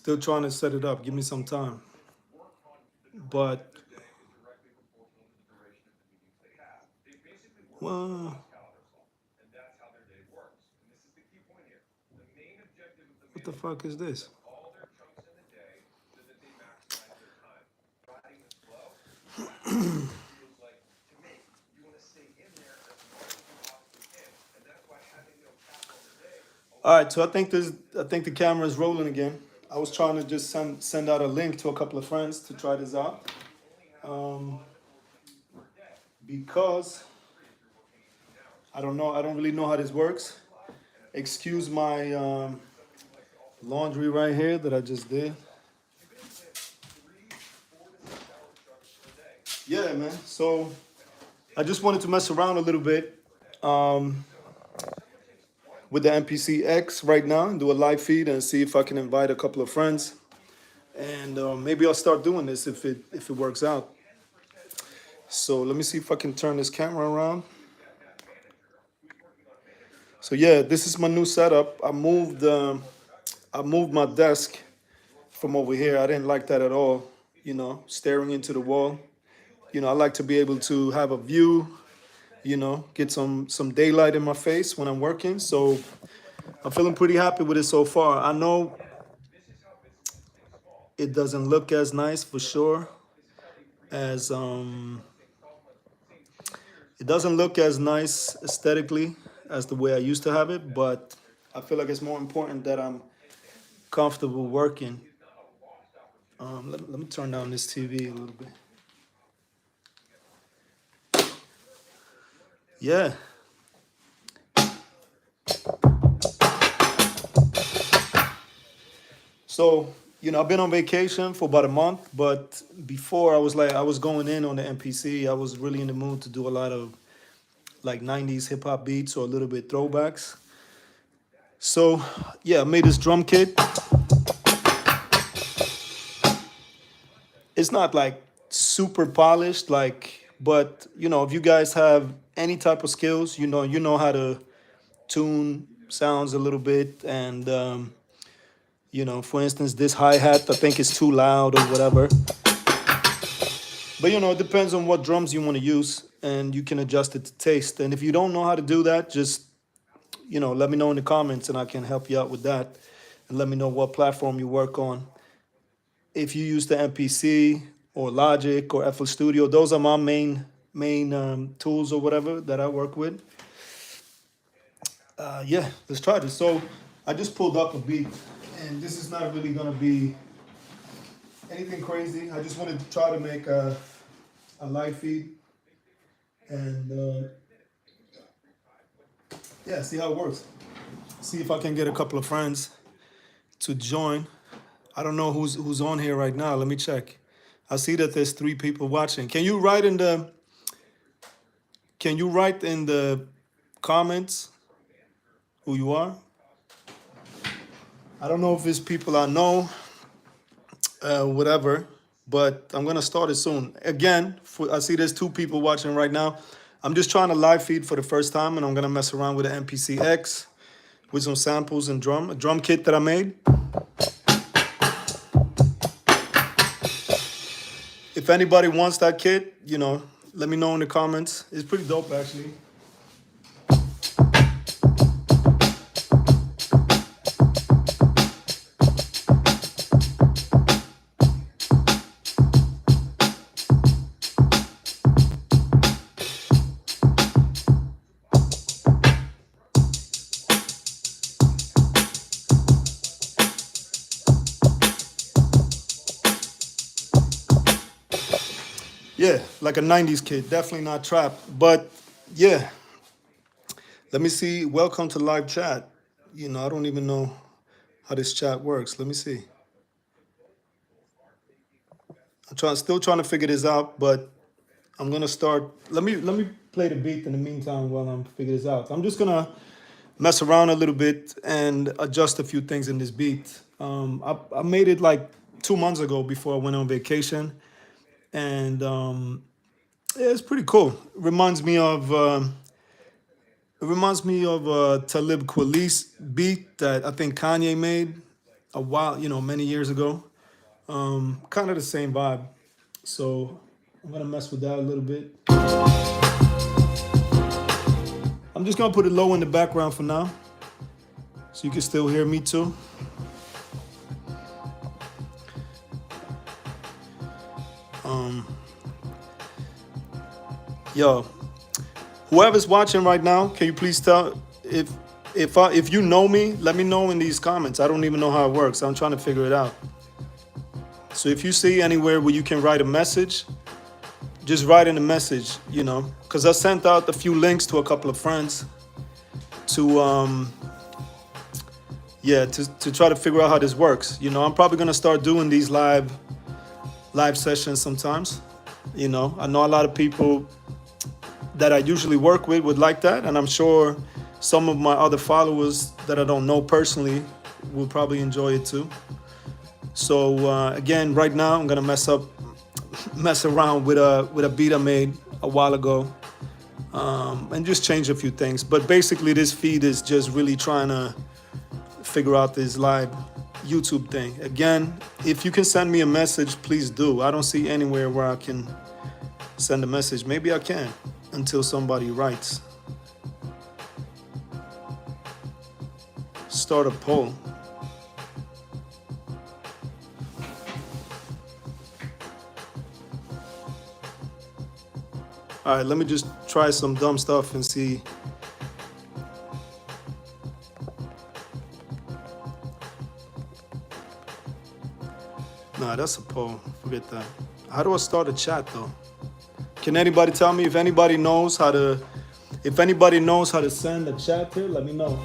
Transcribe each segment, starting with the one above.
Still trying to set it up. Give me some time. But well, what the fuck is this? All right, so I think the camera is rolling again. I was trying to just send out a link to a couple of friends to try this out. Um, because I don't know, I don't really know how this works. Excuse my laundry right here that I just did. Yeah, man. So I just wanted to mess around a little bit with the MPC X right now and do a live feed and see if I can invite a couple of friends. And maybe I'll start doing this if it works out. So let me see if I can turn this camera around. So yeah, this is my new setup. I moved my desk from over here. I didn't like that at all. You know, staring into the wall. You know, I like to be able to have a view. You know, get some daylight in my face when I'm working. So I'm feeling pretty happy with it so far. I know it doesn't look as nice for sure as it doesn't look as nice aesthetically as the way I used to have it, but I feel like it's more important that I'm comfortable working. Let me turn down this TV a little bit. Yeah. So, you know, I've been on vacation for about a month, but before I was going in on the MPC. I was really in the mood to do a lot of like 90s hip hop beats or a little bit throwbacks. So, yeah, I made this drum kit. It's not like super polished, like, but you know, if you guys have any type of skills, you know how to tune sounds a little bit, and you know, for instance, this hi hat I think is too loud or whatever. But you know, it depends on what drums you want to use, and you can adjust it to taste. And if you don't know how to do that, just you know, let me know in the comments, and I can help you out with that. And let me know what platform you work on. If you use the MPC or Logic or FL Studio, those are my main tools or whatever that I work with. Yeah, let's try this. So I just pulled up a beat, and this is not really gonna be anything crazy. I just wanted to try to make a live feed and yeah, see how it works. See if I can get a couple of friends to join. I don't know who's on here right now. Let me check. I see that there's 3 people watching. Can you write in the comments who you are? I don't know if it's people I know, whatever, but I'm gonna start it soon. Again, I see there's 2 people watching right now. I'm just trying to live feed for the first time, and I'm gonna mess around with the MPC X with some samples and a drum kit that I made. If anybody wants that kit, you know, let me know in the comments. It's pretty dope, actually. Yeah, like a 90s kid, definitely not trap. But yeah, let me see. Welcome to live chat. You know, I don't even know how this chat works. Let me see. Still trying to figure this out, but I'm gonna start. Let me play the beat in the meantime while I'm figuring this out. I'm just gonna mess around a little bit and adjust a few things in this beat. I made it like 2 months ago before I went on vacation, and yeah, it's pretty cool. It reminds me of a Talib Kweli's beat that I think Kanye made a while, many years ago. Kind of the same vibe. So I'm gonna mess with that a little bit. I'm just gonna put it low in the background for now, so you can still hear me too. Um, Yo, whoever's watching right now, can you please tell if you know me? Let me know in these comments. I don't even know how it works. I'm trying to figure it out. So if you see anywhere where you can write a message, just write in a message. Because I sent out a few links to a couple of friends to yeah to try to figure out how this works. I'm probably gonna start doing these live sessions sometimes. I know a lot of people that I usually work with would like that, and I'm sure some of my other followers that I don't know personally will probably enjoy it too. So again, right now I'm gonna mess around with a beat I made a while ago, and just change a few things. But basically, this feed is just really trying to figure out this live YouTube thing. Again, if you can send me a message, please do. I don't see anywhere where I can send a message. Maybe I can until somebody writes. Start a poll. All right, let me just try some dumb stuff and see. Nah, that's a poll. Forget that. How do I start a chat though? Can anybody tell me if anybody knows how to send a chat here? Let me know.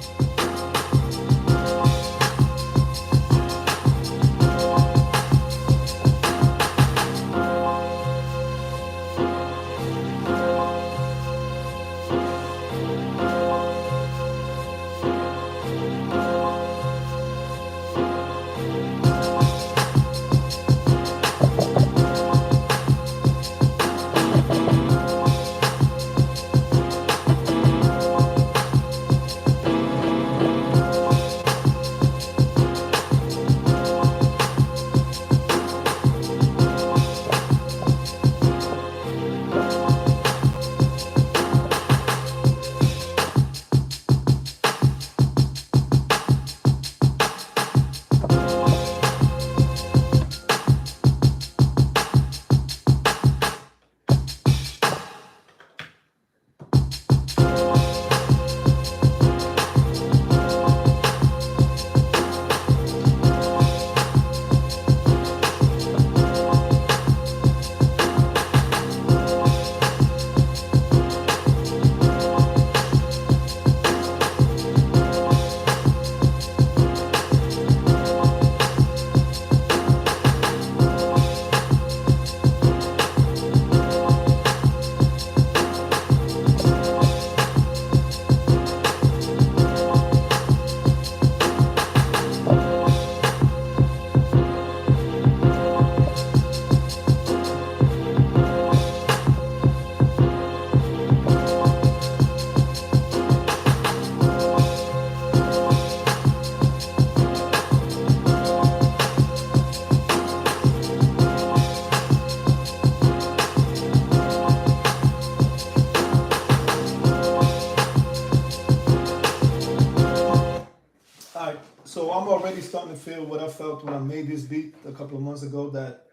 Alright, so I'm already starting to feel what I felt when I made this beat a couple of months ago. That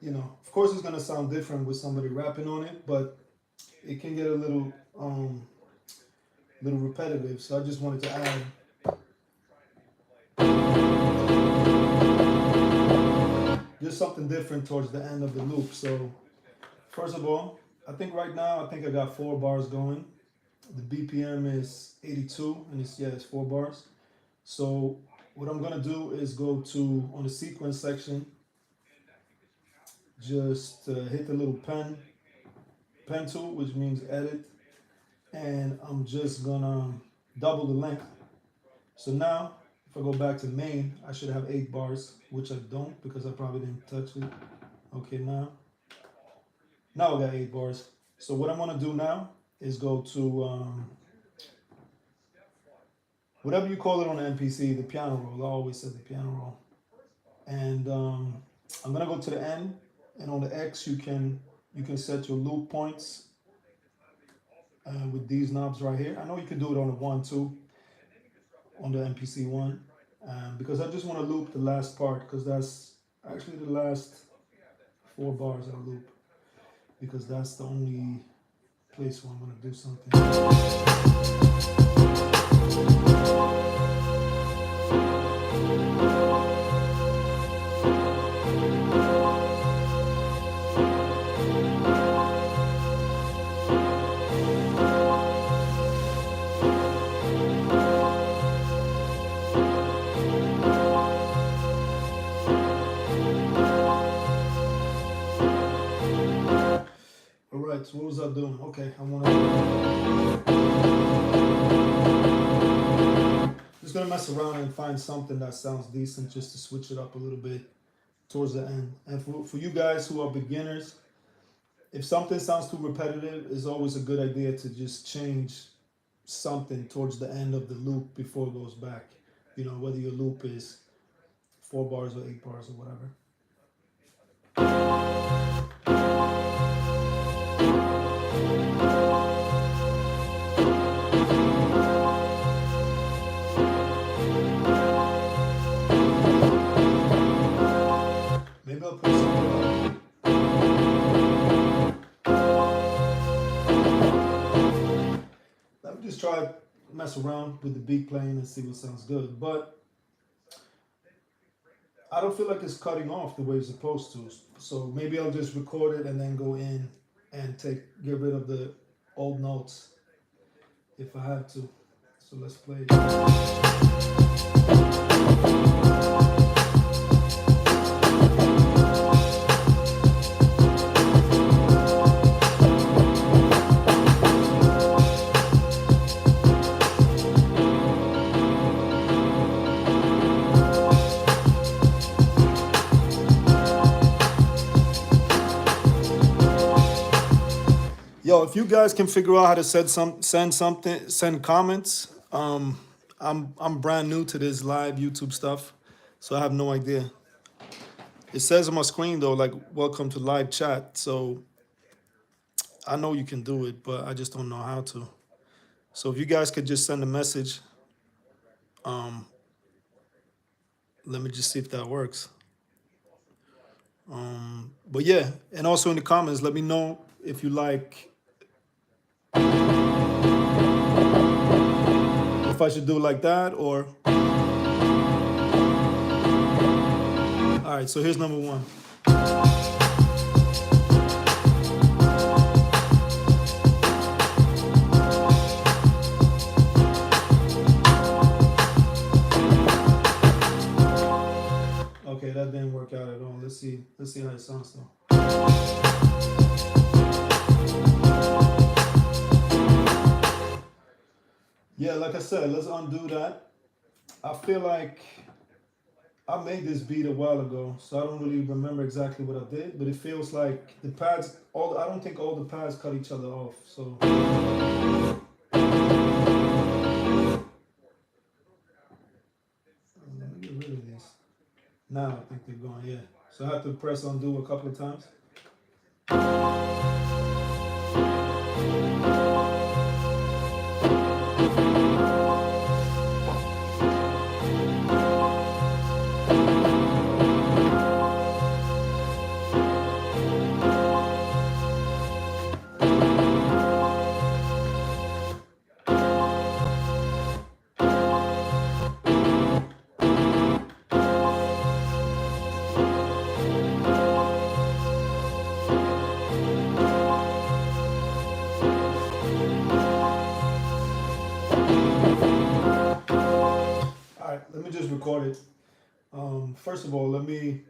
of course, it's gonna sound different with somebody rapping on it, but it can get a little repetitive. So I just wanted to add just something different towards the end of the loop. So first of all, I think right now I got 4 bars going. The BPM is 82, and it's 4 bars. So what I'm gonna do is go to on the sequence section, just hit the little pen tool, which means edit, and I'm just gonna double the length. So now if I go back to main, I should have 8 bars, which I don't because I probably didn't touch it. Okay, now I got 8 bars. So what I'm gonna do now is go to whatever you call it on the MPC, the piano roll. I always said the piano roll. And I'm gonna go to the end, and on the X you can set your loop points with these knobs right here. I know you can do it on the one too, on the MPC one, because I just want to loop the last part because that's actually the last 4 bars I loop because that's the only place where I'm gonna do something. All right, so what was I doing? Okay, I want to just gonna mess around and find something that sounds decent just to switch it up a little bit towards the end. And for you guys who are beginners, if something sounds too repetitive, it's always a good idea to just change something towards the end of the loop before it goes back. You know, whether your loop is 4 bars or 8 bars or whatever. Maybe I'll put something. Let me just try mess around with the beat playing and see what sounds good. But I don't feel like it's cutting off the way it's supposed to. So maybe I'll just record it and then go in and get rid of the old notes if I have to. So let's play it. Yo, if you guys can figure out how to send comments. I'm brand new to this live YouTube stuff, so I have no idea. It says on my screen though, like welcome to live chat. So I know you can do it, but I just don't know how to. So if you guys could just send a message, let me just see if that works. But yeah, and also in the comments, let me know if you like. If I should do it like that or. All right, so here's number one. Okay, that didn't work out at all. Let's see how it sounds though. Yeah, like I said, let's undo that. I feel like I made this beat a while ago, so I don't really remember exactly what I did, but it feels like the pads, I don't think all the pads cut each other off, so. Let me get rid of these. Now I think they're going, yeah. So I have to press undo a couple of times. Let me just record it. First of all, let me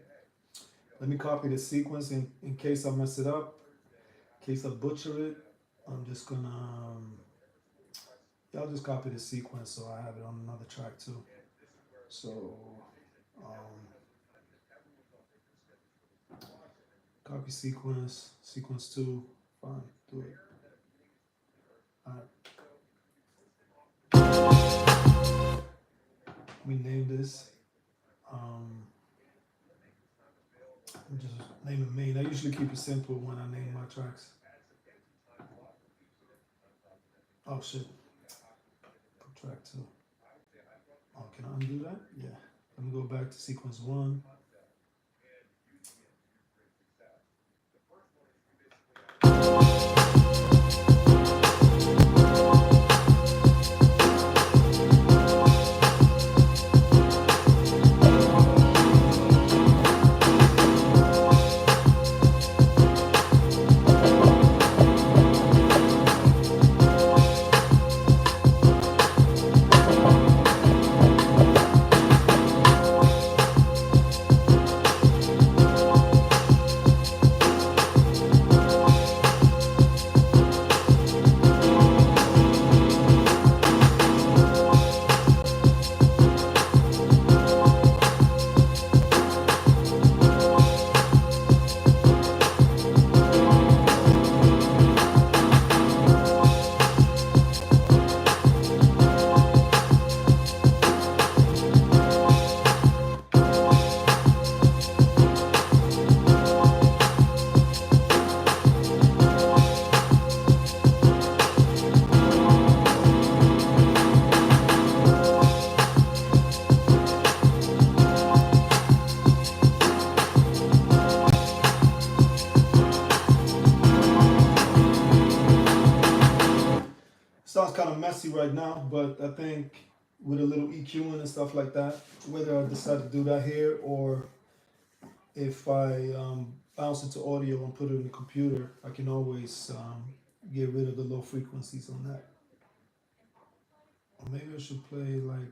copy the sequence in case I mess it up, in case I butcher it. I'm just gonna I'll just copy the sequence so I have it on another track too. So copy sequence 2, fine, do it. All right. Let me name this. Um, I'm just name it main. I usually keep it simple when I name my tracks. Oh shit. Put track two. Oh, can I undo that? Yeah. Let me go back to sequence one. Sounds kind of messy right now, but I think with a little EQing and stuff like that, whether I decide to do that here or if I bounce it to audio and put it in the computer, I can always get rid of the low frequencies on that. Or maybe I should play like.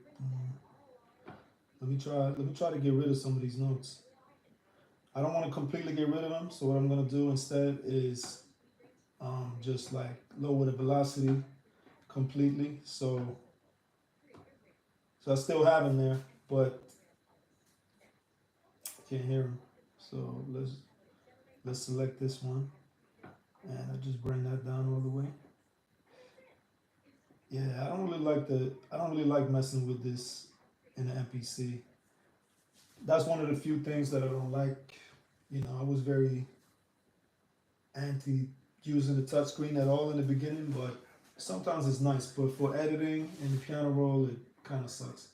Let me try. Let me try to get rid of some of these notes. I don't want to completely get rid of them. So what I'm gonna do instead is just like lower the velocity completely. So I still have them there, but I can't hear them. So let's select this one, and I just bring that down all the way. Yeah, I don't really like messing with this in the MPC. That's one of the few things that I don't like. You know, I was very anti using the touchscreen at all in the beginning, but sometimes it's nice. But for editing and the piano roll, it kind of sucks.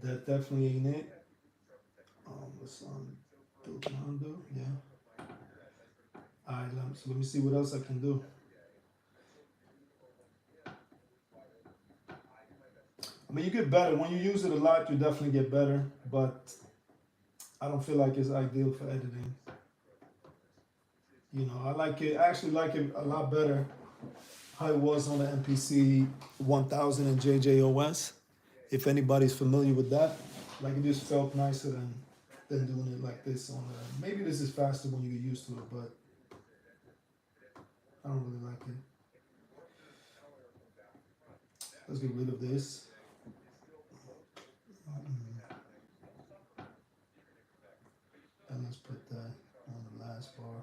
That definitely ain't it. Let's do. Yeah. All right. So let me see what else I can do. I mean, you get better when you use it a lot. You definitely get better, but I don't feel like it's ideal for editing. You know, I like it. I actually like it a lot better how it was on the MPC 1000 and JJOS. If anybody's familiar with that, like it just felt nicer than doing it like this on the. Maybe this is faster when you get used to it, but I don't really like it. Let's get rid of this. And let's put that on the last bar.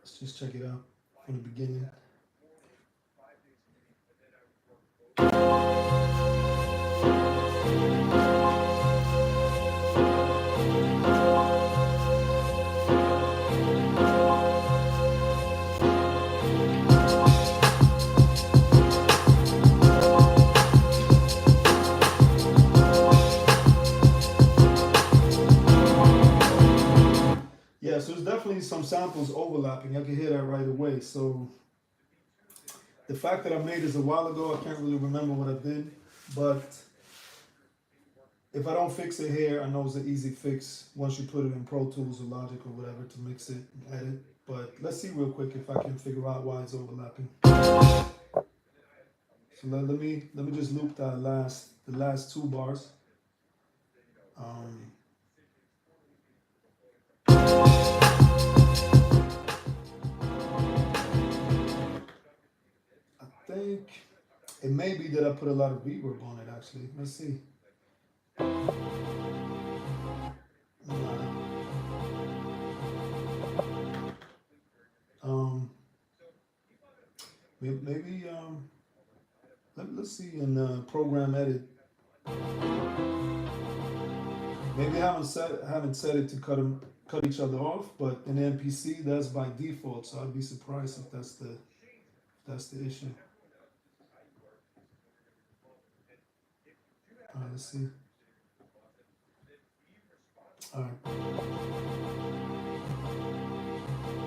Let's just check it out from the beginning. Yeah, so there's definitely some samples overlapping. I can hear that right away. So the fact that I made this a while ago, I can't really remember what I did. But if I don't fix it here, I know it's an easy fix once you put it in Pro Tools or Logic or whatever to mix it and edit. But let's see real quick if I can figure out why it's overlapping. So let me just loop the last two bars. Um, I think it may be that I put a lot of reverb on it actually. Let's see. Nah. Um, maybe let's see in program edit. Maybe I haven't set it to cut each other off, but in MPC that's by default. So I'd be surprised if that's the issue. All right, let's see. All right.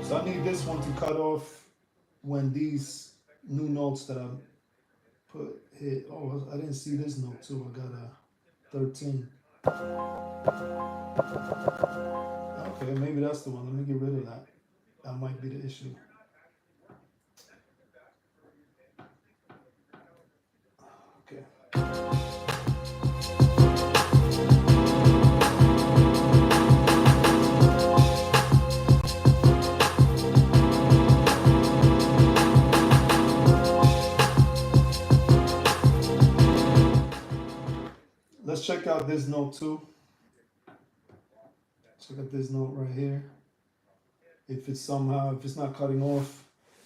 So I need this one to cut off when these new notes that I put hit. Oh, I didn't see this note too. I got a 13. Okay, maybe that's the one. Let me get rid of that. That might be the issue. Okay. Let's check out this note too. Check out this note right here. If it's not cutting off,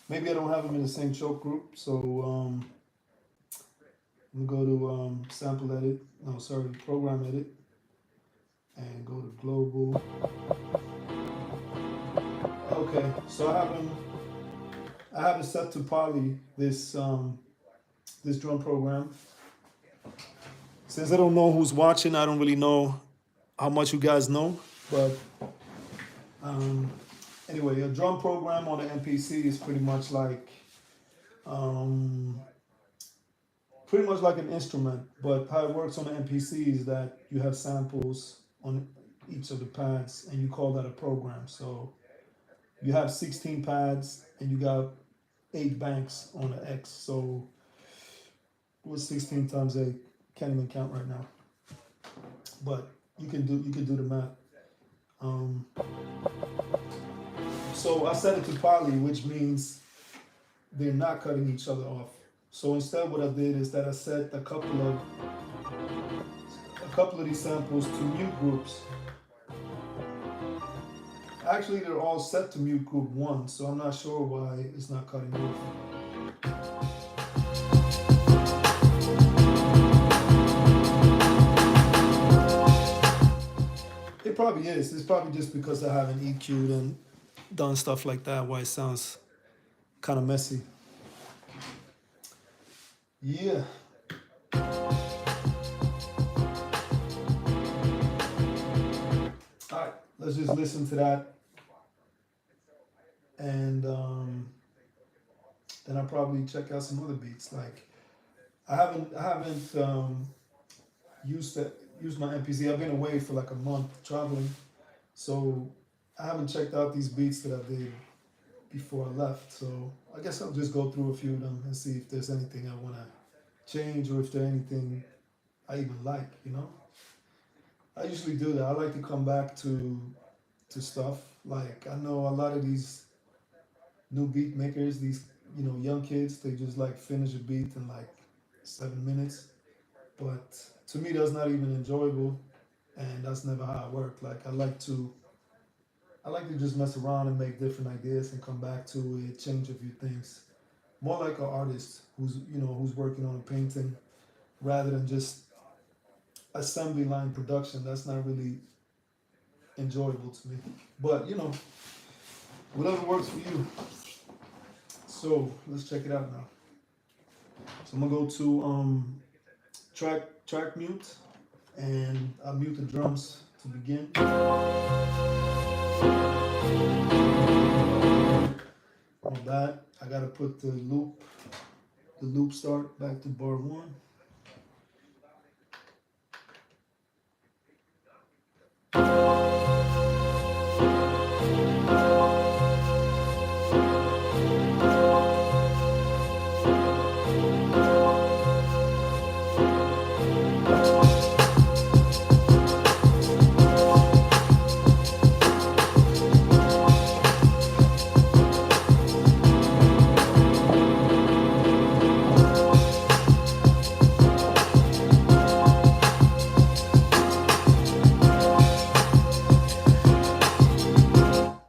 maybe I don't have them in the same choke group. So I'm gonna go to sample edit. No, sorry, program edit, and go to global. Okay, so I have it set to poly this drum program. Since I don't know who's watching, I don't really know how much you guys know, but um, anyway, a drum program on the MPC is um, pretty much like an instrument. But how it works on the MPC is that you have samples on each of the pads, and you call that a program. So you have 16 pads, and you got 8 banks on the X. So what's 16 times 8? Can't even count right now. But you can do the math. Um, so I set it to poly, which means they're not cutting each other off. So instead, what I did is that I set a couple of these samples to mute groups. Actually, they're all set to mute group 1, so I'm not sure why it's not cutting off. It probably is. It's probably just because I haven't EQ'd and done stuff like that, why it sounds kind of messy. Yeah. All right, let's just listen to that, and then I'll probably check out some other beats. Like I haven't used my MPC. I've been away for like a month traveling, so I haven't checked out these beats that I did before I left. So I guess I'll just go through a few of them and see if there's anything I want to change or if there's anything I even like. I usually do that. I like to come back to stuff. Like I know a lot of these new beat makers, these young kids, they just like finish a beat in like 7 minutes. But to me, that's not even enjoyable, and that's never how I work. Like I like to just mess around and make different ideas and come back to it, change a few things. More like an artist who's working on a painting, rather than just assembly line production. That's not really enjoyable to me. But whatever works for you. So let's check it out now. So I'm gonna go to track mute, and I'll mute the drums to begin. On that, I gotta put the loop start back to bar 1.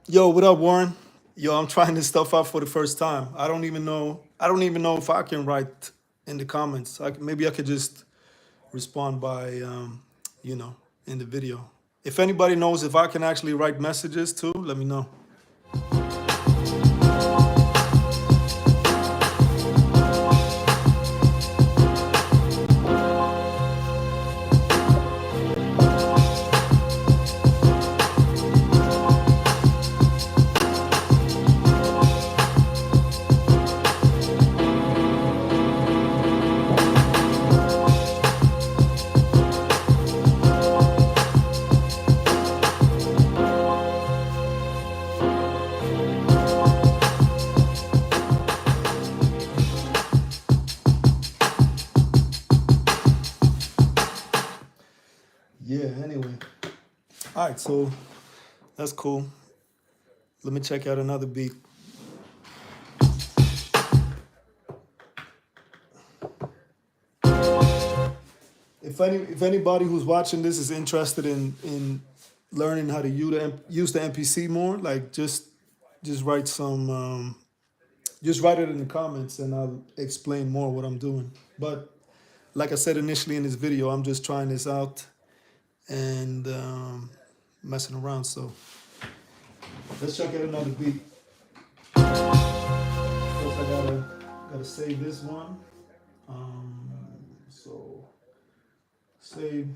Yo, what up, Warren? Yo, I'm trying this stuff out for the first time. I don't even know. I don't even know if I can write in the comments. Maybe I could just respond by, you know, in the video. If anybody knows if I can actually write messages too, let me know. Yeah. Anyway. All right. So that's cool. Let me check out another beat. If anybody who's watching this is interested in learning how to use the MPC more, like just write some just write it in the comments and I'll explain more what I'm doing. But like I said initially in this video, I'm just trying this out and messing around. So let's check out another beat. First, I gotta save this one. So save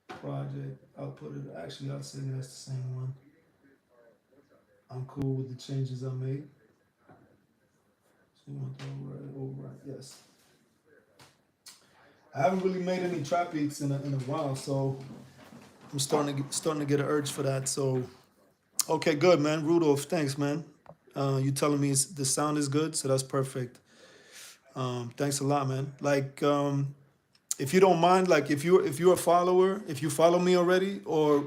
project. I'll put it. Actually, I'll say that's the same one. I'm cool with the changes I made. So you want to override? Yes. I haven't really made any trap beats in a while, so I'm starting to get an urge for that. So okay, good man, Rudolph. Thanks, man. You telling me the sound is good, so that's perfect. Thanks a lot, man. Like, if you don't mind, like if you're a follower, if you follow me already, or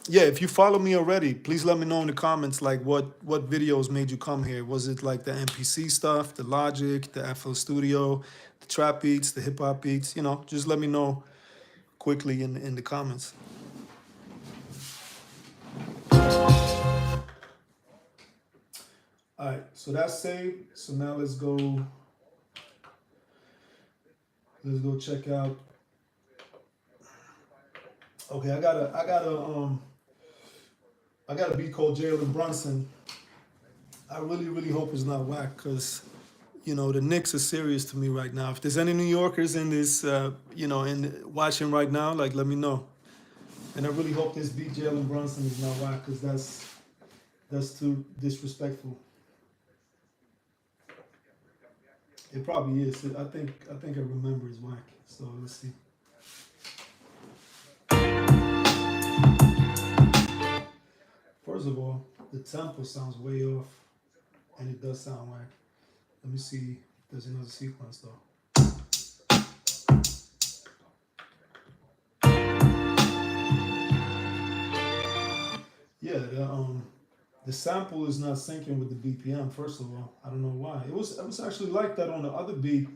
yeah, if you follow me already, please let me know in the comments like what videos made you come here. Was it like the MPC stuff, the Logic, the FL Studio, the trap beats, the hip hop beats? You know, just let me know quickly in the comments. All right, so that's saved. So now let's go. Let's go check out. Okay, I got a beat called Jalen Brunson. I really hope it's not whack, cause you know the Knicks are serious to me right now. If there's any New Yorkers in this, you know, in watching right now, like let me know. And I really hope this beat Jalen Brunson is not whack, cause that's too disrespectful. It probably is. I think I remember it's whack. So let's see. First of all, the tempo sounds way off, and it does sound whack. Let me see if there's another sequence though. Yeah, the sample is not syncing with the BPM. First of all, I don't know why. It was actually like that on the other beat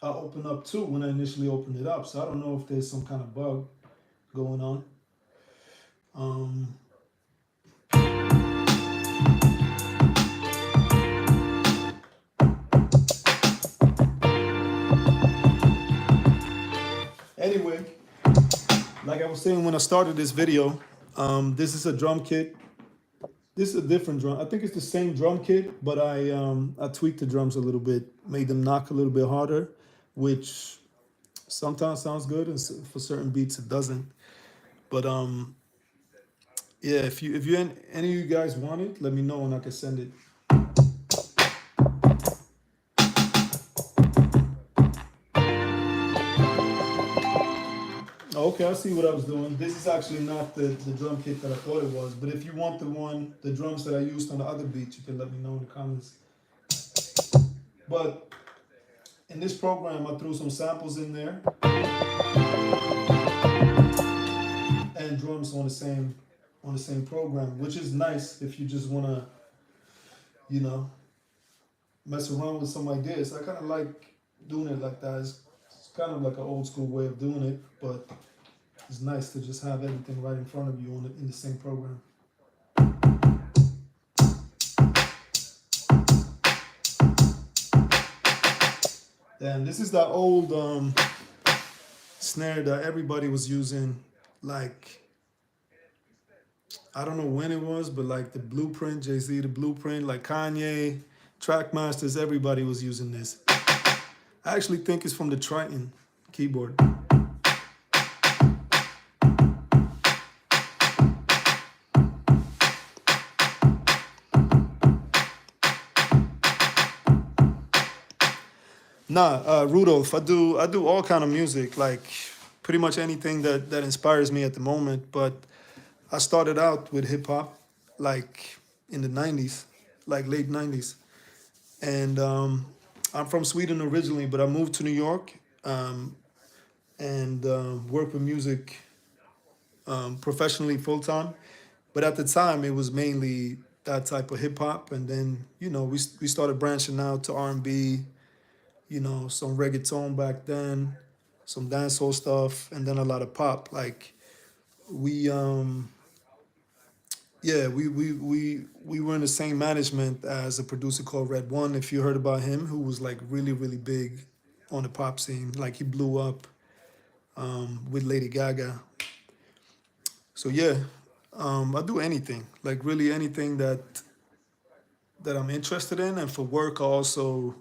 I opened up too when I initially opened it up. So I don't know if there's some kind of bug going on. Um, anyway, like I was saying when I started this video, this is a drum kit. This is a different drum. I think it's the same drum kit, but I tweaked the drums a little bit, made them knock a little bit harder, which sometimes sounds good, and for certain beats it doesn't. But yeah, if you any of you guys want it, let me know and I can send it. Oh, okay, I see what I was doing. This is actually not the drum kit that I thought it was. But if you want the drums that I used on the other beats, you can let me know in the comments. But in this program, I threw some samples in there and drums on the same program, which is nice if you just wanna, you know, mess around with some ideas. I kind of like doing it like that. It's kind of like an old school way of doing it, but It's nice to just have everything right in front of you in the same program. And this is that old snare that everybody was using, like I don't know when it was, but like the Blueprint, Jay-Z, the Blueprint, like Kanye, Trackmasters, everybody was using this. I actually think it's from the Triton keyboard. Nah, Rudolph, I do all kind of music, like pretty much anything that inspires me at the moment. But I started out with hip hop, like in the '90s, like late '90s, and I'm from Sweden originally, but I moved to New York um, and worked with music professionally full time. But at the time, it was mainly that type of hip hop, and then we started branching out to R&B, some reggaeton back then, some dancehall stuff, and then a lot of pop. Like we, yeah, we were in the same management as a producer called Red One. If you heard about him, who was like really really big on the pop scene, like he blew up with Lady Gaga. So yeah, I do anything, like really anything that I'm interested in, and for work I also,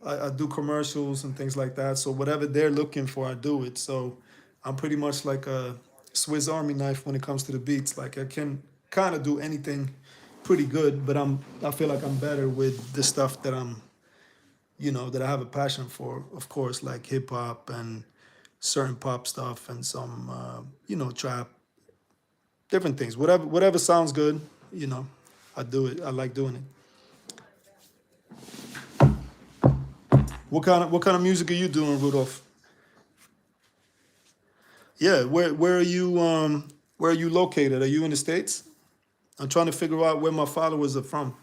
I do commercials and things like that. So whatever they're looking for, I do it. So I'm pretty much like a Swiss Army knife when it comes to the beats. Like I can kind of do anything pretty good, but I feel like I'm better with the stuff that that I have a passion for. Of course, like hip hop and certain pop stuff and some trap, different things. Whatever sounds good, you know, I do it. I like doing it. What kind of music are you doing, Rudolph? Yeah, where are you located? Are you in the States? I'm trying to figure out where my followers are from.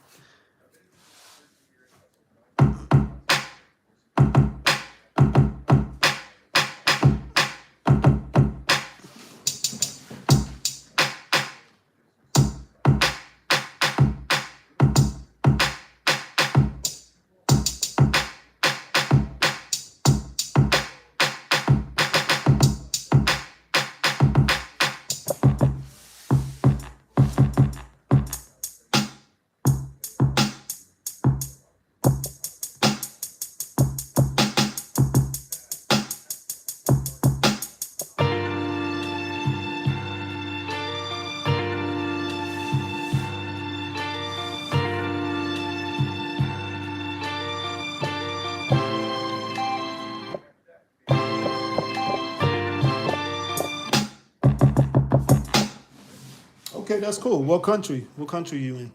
Okay, that's cool. What country? What country are you in?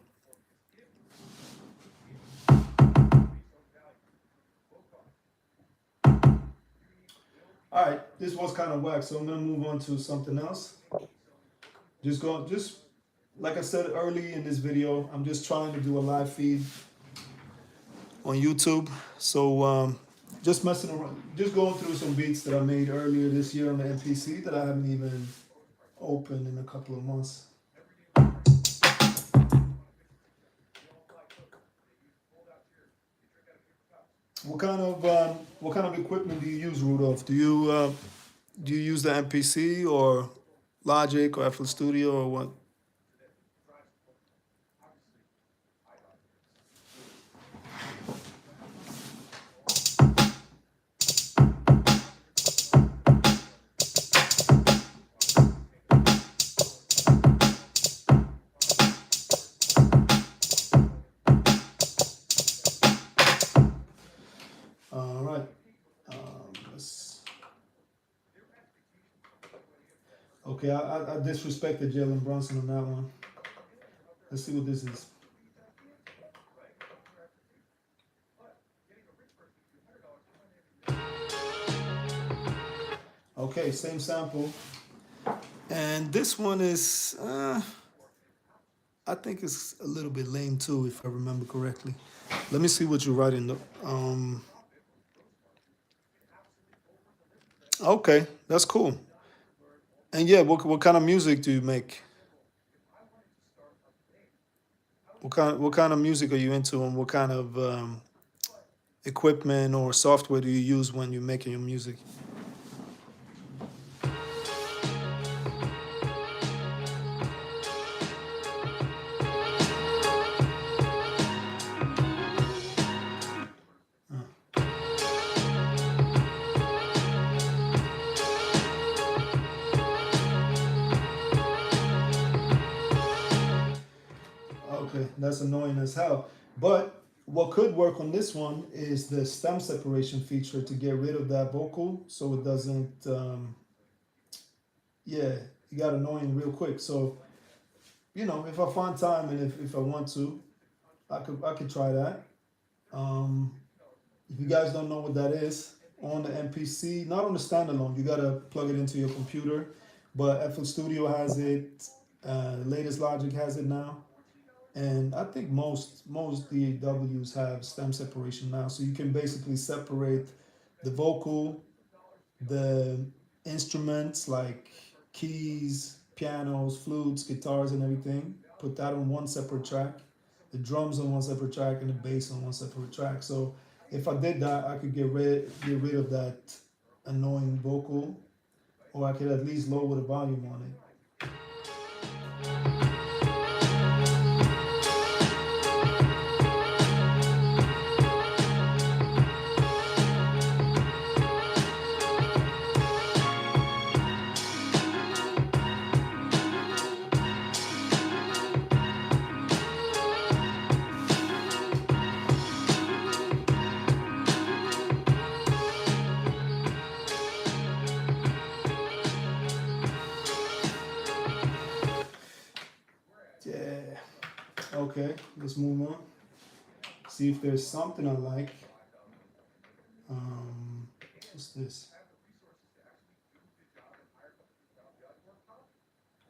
All right, this was kind of whack, so I'm gonna move on to something else. Just like I said early in this video, I'm just trying to do a live feed on YouTube. So just messing around, just going through some beats that I made earlier this year on the MPC that I haven't even opened in a couple of months. What kind of equipment do you use, Rudolph? Do you use the MPC or Logic or FL Studio or what? All right. Let's, okay, I disrespected Jalen Brunson on that one. Let's see what this is. Okay, same sample. And this one is, I think it's a little bit lame too, if I remember correctly. Let me see what you're writing. Okay, that's cool. And yeah, what kind of music do you make? What kind of music are you into, and what kind of equipment or software do you use when you're making your music? Okay, that's annoying as hell. But what could work on this one is the stem separation feature to get rid of that vocal so it doesn't, yeah, it got annoying real quick. So, if I find time and if I want to, I could try that. Um, if you guys don't know what that is, on the MPC, not on the standalone, you gotta plug it into your computer. But FL Studio has it, the latest Logic has it now. And I think most DAWs have stem separation now, so you can basically separate the vocal, the instruments like keys, pianos, flutes, guitars, and everything. Put that on one separate track, the drums on one separate track, and the bass on one separate track. So if I did that, I could get rid of that annoying vocal, or I could at least lower the volume on it. Yeah. Okay, let's move on. See if there's something I like. Um, what's this?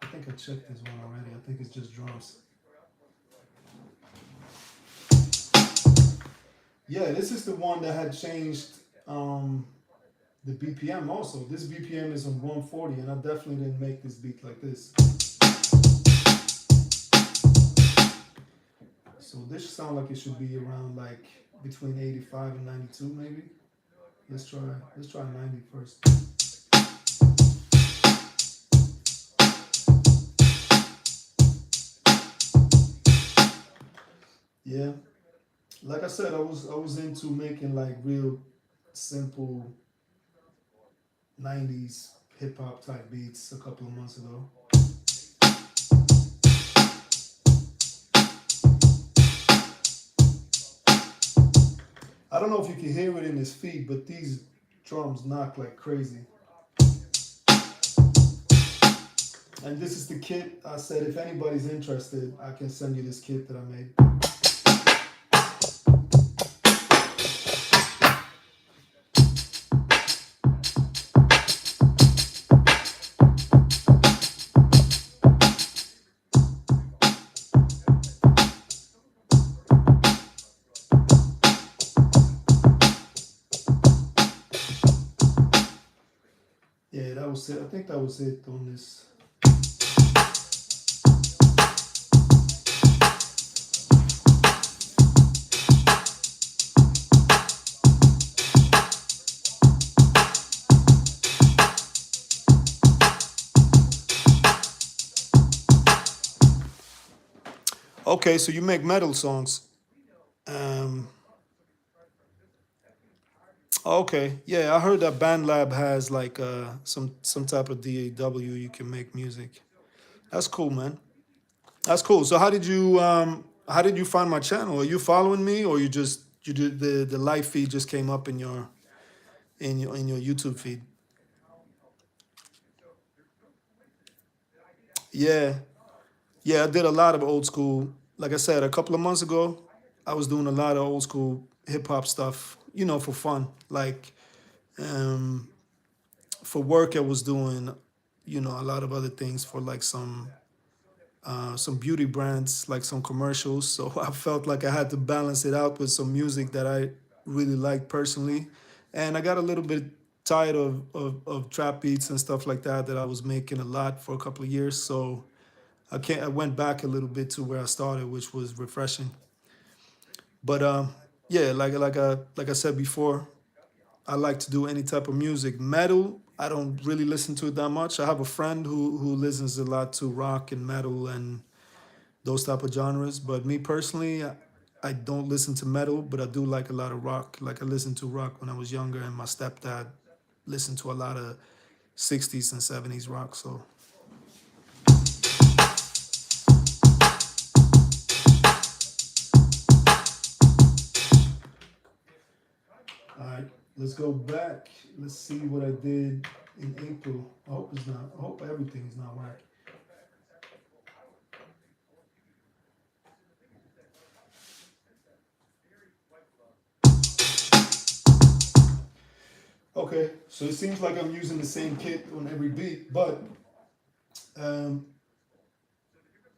I think I checked this one already. I think it's just drums. Yeah, this is the one that had changed um, the BPM also. This BPM is on 140, and I definitely didn't make this beat like this. So this sound like it should be around like between 85 and 92 maybe. Let's try 90 first. Yeah, like I said, I was into making like real simple 90s hip hop type beats a couple of months ago. I don't know if you can hear it in his feet, but these drums knock like crazy. And this is the kit. I said if anybody's interested, I can send you this kit that I made. Yeah, that was it. I think that was it on this. Okay, so you make metal songs. Um, okay, yeah, I heard that BandLab has like some type of DAW you can make music. That's cool, man. That's cool. So how did you find my channel? Are you following me, or you did the live feed just came up in your YouTube feed? Yeah, yeah, I did a lot of old school. Like I said, a couple of months ago, I was doing a lot of old school hip hop stuff, for fun. Like um, for work, I was doing, a lot of other things for like some beauty brands, like some commercials. So I felt like I had to balance it out with some music that I really liked personally, and I got a little bit. tired of trap beats and stuff like that that I was making a lot for a couple of years. So I went back a little bit to where I started, which was refreshing. But yeah, like I said before, I like to do any type of music. Metal, I don't really listen to it that much. I have a friend who listens a lot to rock and metal and those type of genres. But me personally, I don't listen to metal, but I do like a lot of rock. Like I listened to rock when I was younger, and my stepdad listened to a lot of 60s and 70s rock. So, all right, let's go back. Let's see what I did in April. I hope it's not. I hope everything's not whack. Okay, so it seems like I'm using the same kit on every beat, but um,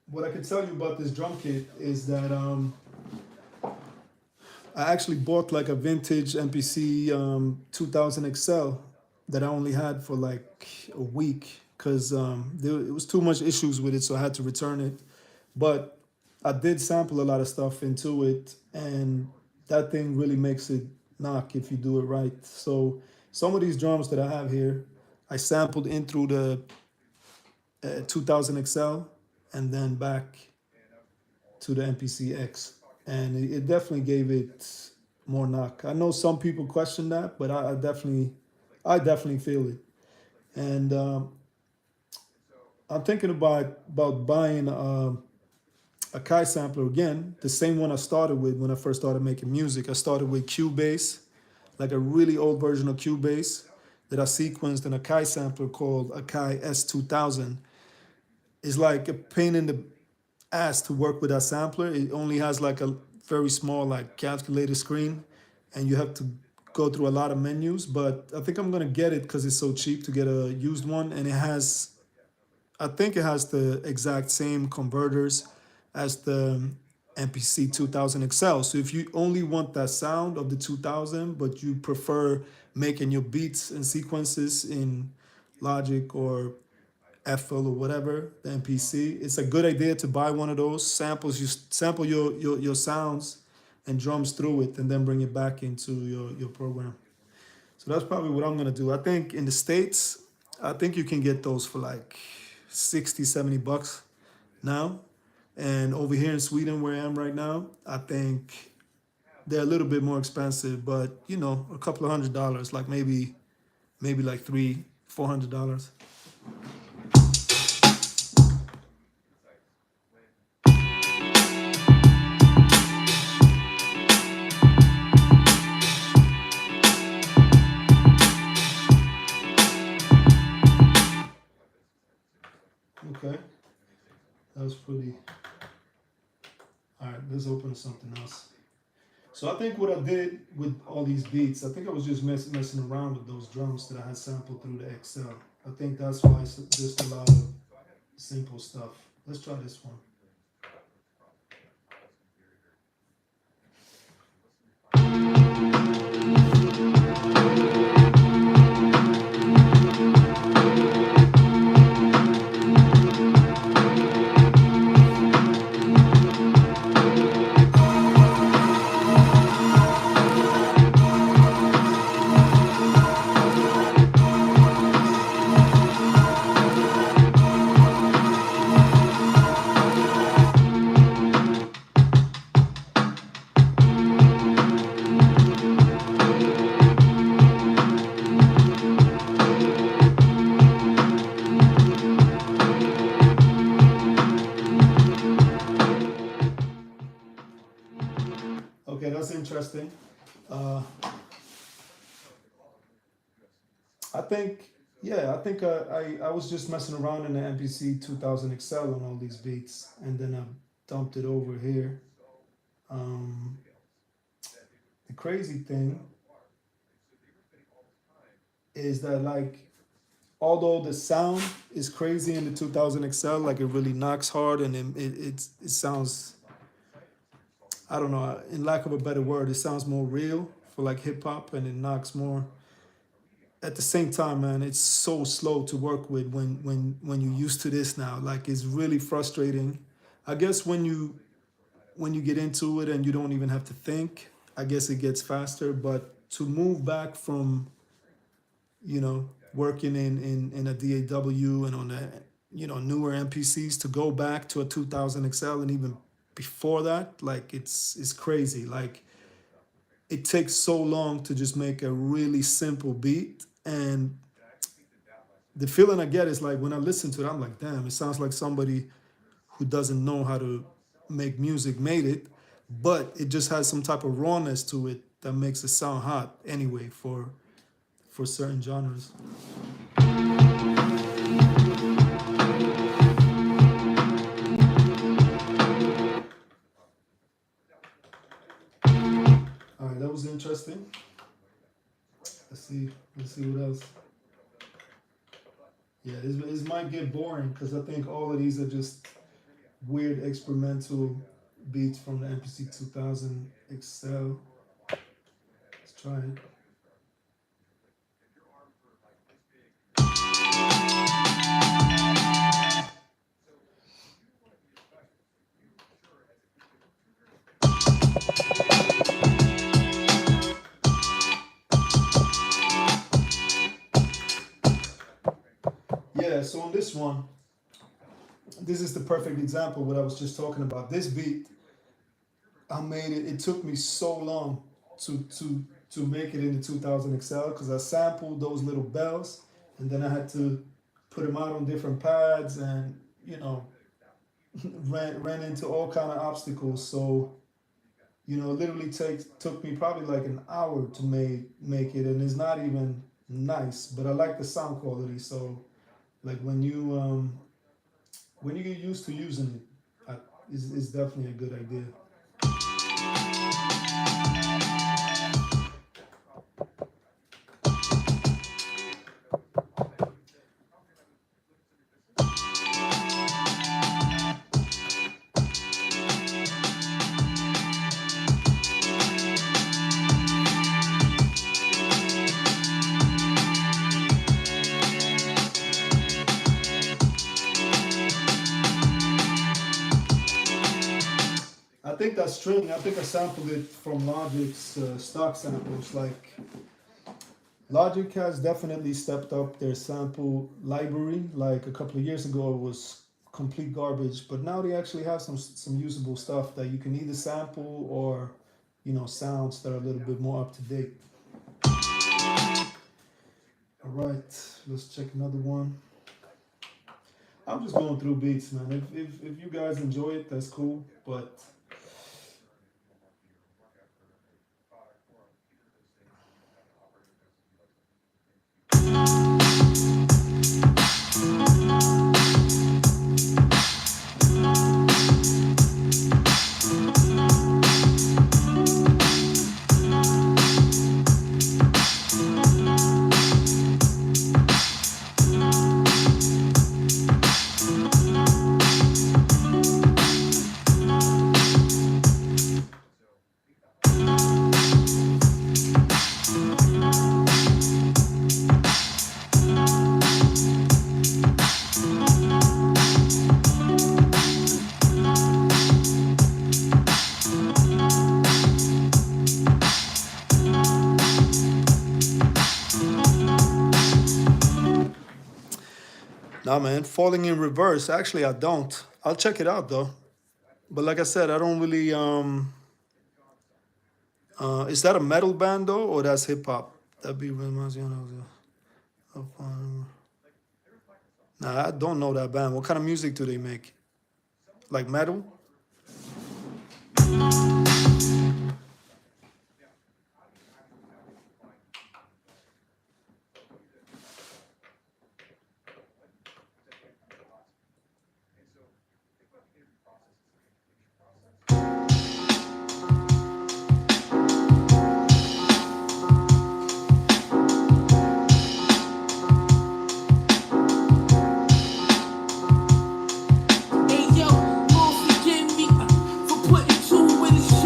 what I can tell you about this drum kit is that I actually bought like a vintage MPC 2000 XL that I only had for like a week because it was too much issues with it, so I had to return it. But I did sample a lot of stuff into it, and that thing really makes it knock if you do it right. So some of these drums that I have here, I sampled in through the 2000 XL and then back to the MPC X, and it definitely gave it more knock. I know some people question that, but I definitely feel it. And I'm thinking about buying a Kai sampler again, the same one I started with when I first started making music. I started with Cubase, like a really old version of Cubase that I sequenced in a Kai sampler called a Kai S2000. It's like a pain in the asked to work with that sampler. It only has like a very small like calculator screen, and you have to go through a lot of menus. But I think I'm gonna get it because it's so cheap to get a used one, and I think it has the exact same converters as the MPC 2000 XL. So if you only want that sound of the 2000, but you prefer making your beats and sequences in Logic or FL or whatever, the MPC. It's a good idea to buy one of those samples. You sample your sounds and drums through it, and then bring it back into your program. So that's probably what I'm gonna do. I think in the States, I think you can get those for like 60, 70 bucks now. And over here in Sweden, where I am right now, I think they're a little bit more expensive, but you know, a couple of $100, like maybe like three, $400. Okay, that was pretty. All right, let's open something else. So I think what I did with all these beats, I think I was just messing around with those drums that I had sampled through the XL. I think that's why it's just a lot of simple stuff. Let's try this one. Okay, that's interesting. Uh, I think, yeah, I think I was just messing around in the MPC 2000 XL on all these beats, and then I dumped it over here. Um, the crazy thing is that like although the sound is crazy in the 2000 XL, like it really knocks hard and it sounds, I don't know, in lack of a better word, it sounds more real for like hip hop and it knocks more. at the same time, man, it's so slow to work with when you're used to this now. Like it's really frustrating. I guess when you get into it and you don't even have to think, I guess it gets faster. But to move back from, working in a DAW and on a, newer MPCs, to go back to a 2000 XL, and even before that, like it's crazy. Like it takes so long to just make a really simple beat. And the feeling I get is like when I listen to it, I'm like, damn, it sounds like somebody who doesn't know how to make music made it, but it just has some type of rawness to it that makes it sound hot anyway for certain genres. All right, that was interesting. Let's see what else. Yeah, this might get boring because I think all of these are just weird experimental beats from the MPC 2000 XL. Let's try it. Yeah, so on this one, this is the perfect example of what I was just talking about. This beat, I made it. It took me so long to make it in the 2000 XL because I sampled those little bells, and then I had to put them out on different pads, and ran into all kind of obstacles. So it literally took me probably like an hour to make it, and it's not even nice, but I like the sound quality. So like when you get used to using it, it's definitely a good idea. I think that string, I think I sampled it from Logic's stock samples. Like Logic has definitely stepped up their sample library. Like a couple of years ago, it was complete garbage, but now they actually have some usable stuff that you can either sample or sounds that are a little bit more up to date. All right, let's check another one. I'm just going through beats, man. If you guys enjoy it, that's cool. But nah, man, falling in reverse. Actually, I don't. I'll check it out though. But like I said, I don't really. Is that a metal band though, or that's hip hop? That be reminds me of. Nah, I don't know that band. What kind of music do they make? Like metal? Hey yo, Lord forgive me for putting two in his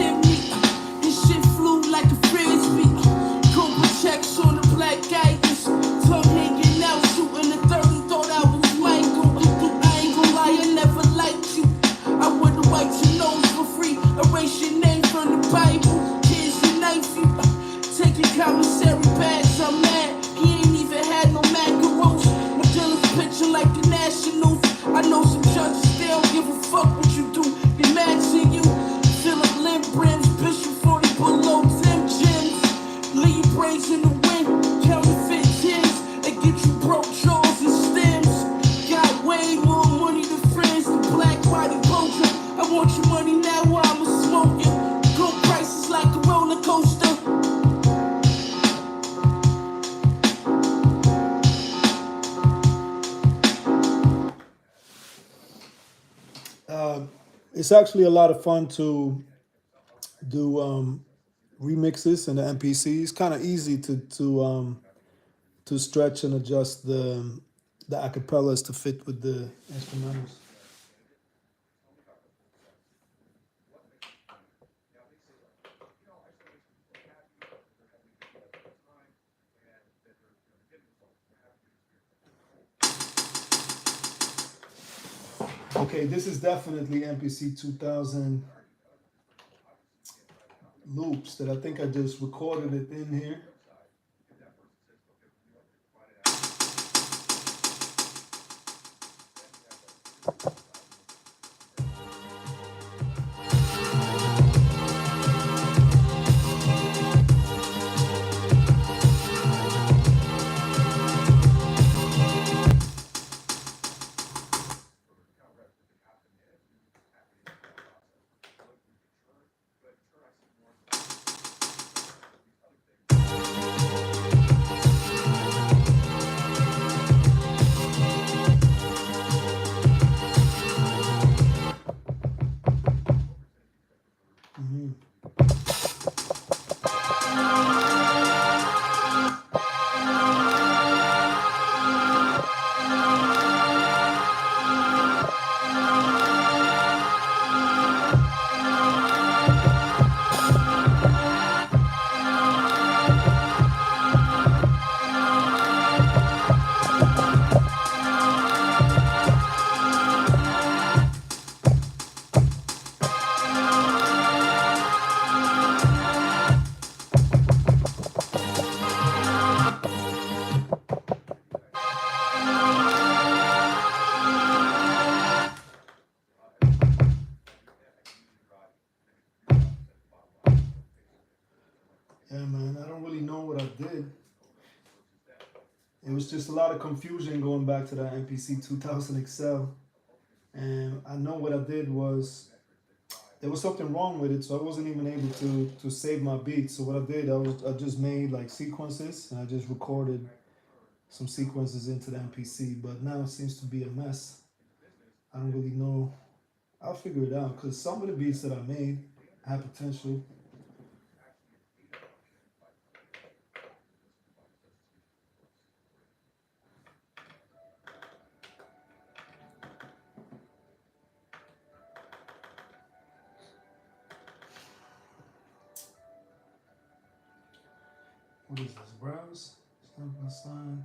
It's actually a lot of fun to do remixes in the MPC. It's kind of easy to stretch and adjust the acapellas to fit with the instrumentals. Okay, this is definitely MPC 2000 loops that I think I just recorded it in here. Mhm. Yeah, man, I don't really know what I did. It was just a lot of confusion going back to that MPC 2000 Excel. And I know what I did was there was something wrong with it, so I wasn't even able to save my beats. So what I did, I just made like sequences and I just recorded some sequences into the MPC. But now it seems to be a mess. I don't really know. I'll figure it out because some of the beats that I made have potential. What is this? Browse? Sample sign.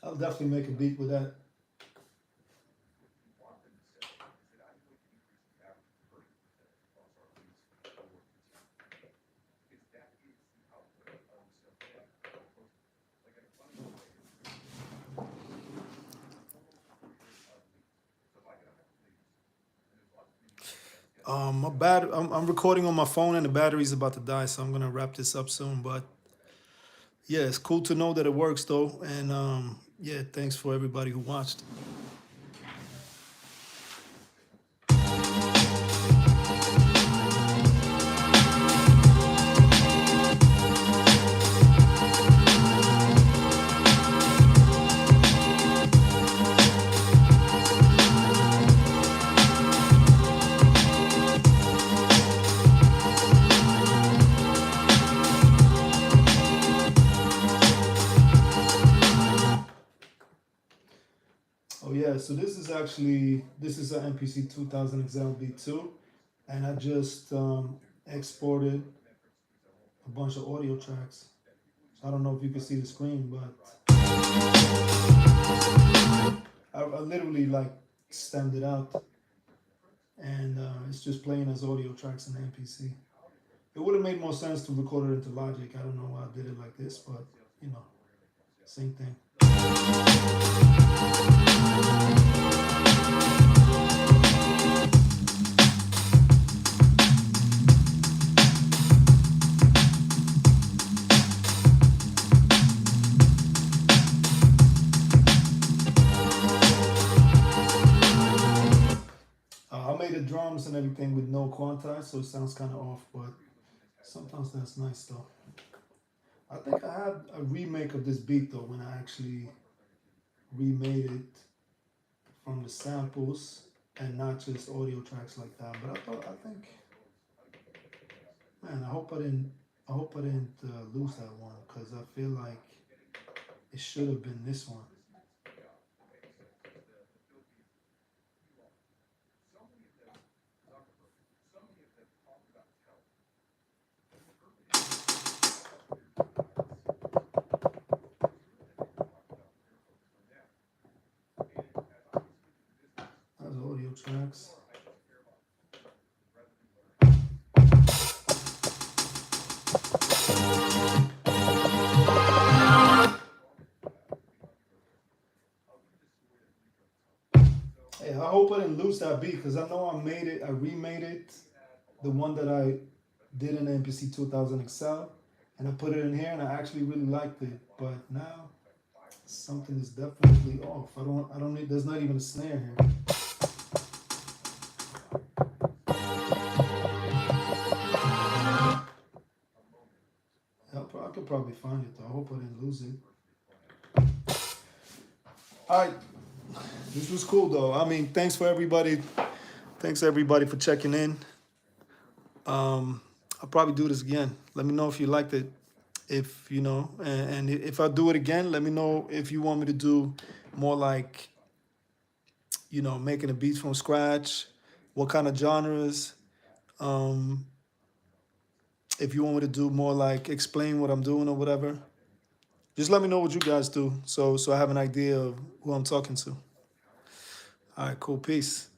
I'll definitely make a beat with that. I'm recording on my phone and the battery's about to die, so I'm gonna wrap this up soon. But yeah, it's cool to know that it works though, and yeah, thanks for everybody who watched. Oh yeah, so this is an MPC 2000 XLB2, and I just exported a bunch of audio tracks. So I don't know if you can see the screen, but I literally like stemmed it out, and it's just playing as audio tracks in the MPC. It would have made more sense to record it into Logic. I don't know why I did it like this, but you know, same thing. I made the drums and everything with no quantize, so it sounds kind of off, but sometimes that's nice though. I think I have a remake of this beat though when I actually remade it from the samples and not just audio tracks like that. But I think, man, I hope I didn't lose that one because I feel like it should have been this one. That's audio tracks. Hey, I hope I didn't lose that beat because I know I made it, I remade it, the one that I did in the MPC 2000 XL, and I put it in here, and I actually really liked it. But now something is definitely off. I don't need. There's not even a snare here. I could probably find it though. I hope I didn't lose it. All right, this was cool though. I mean, thanks for everybody. Thanks everybody for checking in. I'll probably do this again. Let me know if you liked it. If you know, and if I do it again, let me know if you want me to do more like, you know, making the beats from scratch, what kind of genres. Um, if you want me to do more like explain what I'm doing or whatever, just let me know what you guys do, so I have an idea of who I'm talking to. All right, cool, peace.